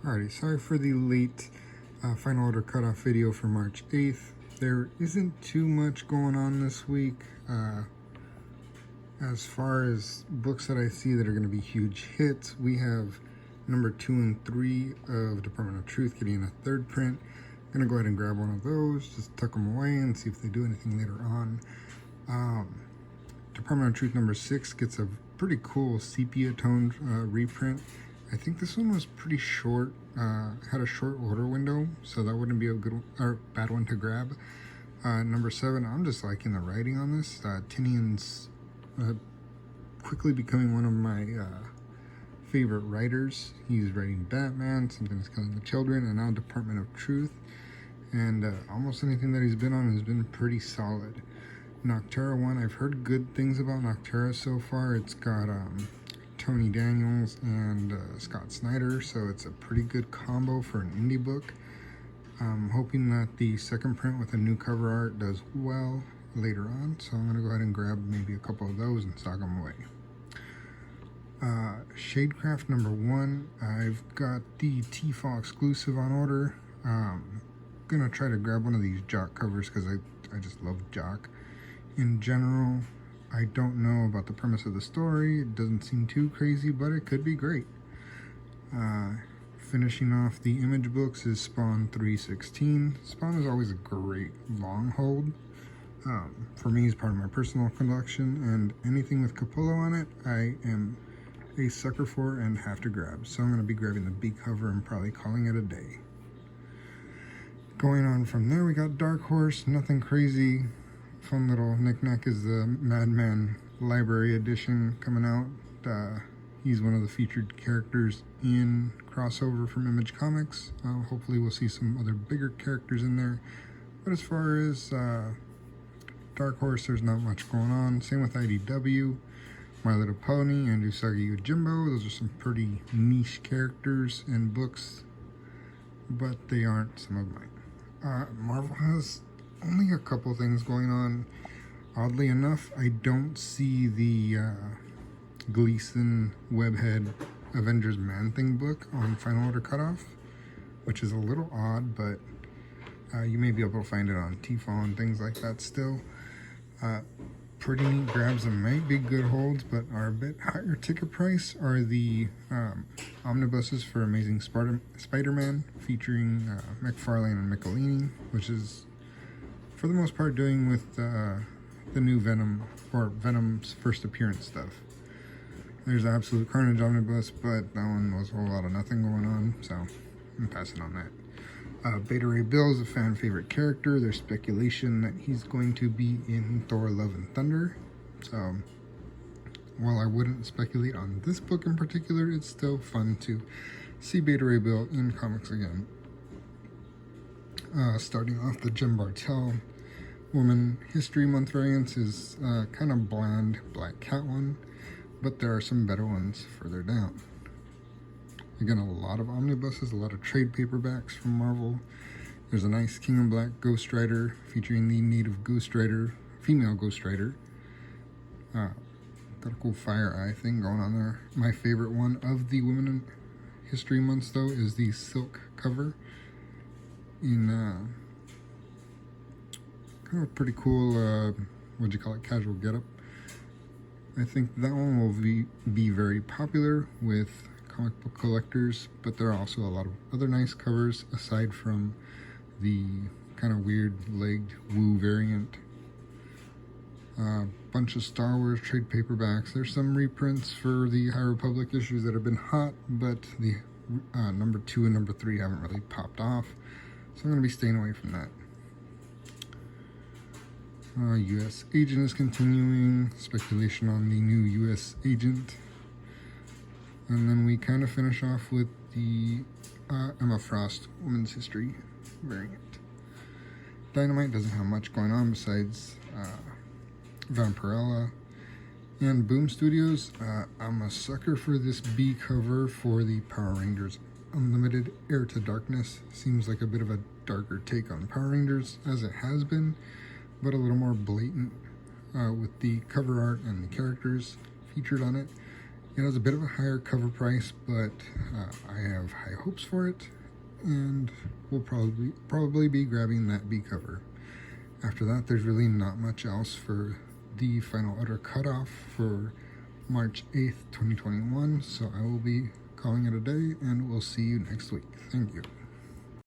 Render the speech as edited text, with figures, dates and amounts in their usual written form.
Alrighty, sorry for the late final order cutoff video for March 8th. There isn't too much going on this week as far as books that I see that are going to be huge hits. We have number 2 and 3 of Department of Truth getting a third print. I'm going to go ahead and grab one of those, just tuck them away and see if they do anything later on. Department of Truth number 6 gets a pretty cool sepia toned reprint. I think this one was pretty short, had a short order window, so that wouldn't be a good or bad one to grab. Number 7, I'm just liking the writing on this. Tinian's quickly becoming one of my favorite writers. He's writing Batman, Something's Killing the Children, and now Department of Truth. And almost anything that he's been on has been pretty solid. Nocterra 1, I've heard good things about Nocterra so far. It's got Tony Daniels and Scott Snyder, so it's a pretty good combo for an indie book. I'm hoping that the second print with a new cover art does well later on, so I'm going to go ahead and grab maybe a couple of those and stock them away. Shadecraft number 1, I've got the TFAW exclusive on order. Going to try to grab one of these Jock covers because I just love Jock. In general, I don't know about the premise of the story. It doesn't seem too crazy, but it could be great. Finishing off the Image books is Spawn 316. Spawn is always a great long hold. For me, it's part of my personal collection, and anything with Capullo on it, I am a sucker for and have to grab. So I'm going to be grabbing the B cover and probably calling it a day. Going on from there, we got Dark Horse, nothing crazy. Fun little knick-knack is the Madman Library Edition coming out. He's one of the featured characters in crossover from Image Comics. Hopefully we'll see some other bigger characters in there. But as far as Dark Horse, there's not much going on. Same with IDW, My Little Pony, and Usagi Yojimbo. Those are some pretty niche characters in books, but they aren't some of mine. Marvel has only a couple things going on. Oddly enough, I don't see the Gleason Webhead Avengers Man-Thing book on Final Order Cutoff, which is a little odd, but you may be able to find it on TFAW and things like that still. Pretty neat grabs that might be good holds, but are a bit higher ticket price are the omnibuses for Amazing Spider-Man featuring McFarlane and Michelini, which is for the most part doing with the new Venom, or Venom's first appearance stuff. There's Absolute Carnage omnibus, but that one was a whole lot of nothing going on, so I'm passing on that. Beta Ray Bill is a fan favorite character. There's speculation that he's going to be in Thor Love and Thunder. So while I wouldn't speculate on this book in particular, it's still fun to see Beta Ray Bill in comics again. Starting off, the Jim Bartell Woman History Month variants is kind of bland Black Cat one, but there are some better ones further down. Again, a lot of omnibuses, a lot of trade paperbacks from Marvel. There's a nice King in Black Ghost Rider featuring the native Ghost Rider, female Ghost Rider. Got a cool Fire Eye thing going on there. My favorite one of the Women in History Months, though, is the Silk cover in kind of a pretty cool, what'd you call it, casual getup. I think that one will be very popular with comic book collectors, but there are also a lot of other nice covers aside from the kind of weird legged Woo variant. Bunch of Star Wars trade paperbacks. There's some reprints for the High Republic issues that have been hot, but the number 2 and number 3 haven't really popped off, so I'm going to be staying away from that. U.S. Agent is continuing, speculation on the new U.S. Agent. And then we kind of finish off with the Emma Frost Women's History variant. Dynamite doesn't have much going on besides Vampirella. And Boom Studios, I'm a sucker for this B cover for the Power Rangers Unlimited Heir to Darkness. Seems like a bit of a darker take on Power Rangers, as it has been, but a little more blatant with the cover art and the characters featured on it. It has a bit of a higher cover price, but I have high hopes for it, and we'll probably be grabbing that B cover. After that, there's really not much else for the final order cutoff for March 8th, 2021, so I will be calling it a day, and we'll see you next week. Thank you.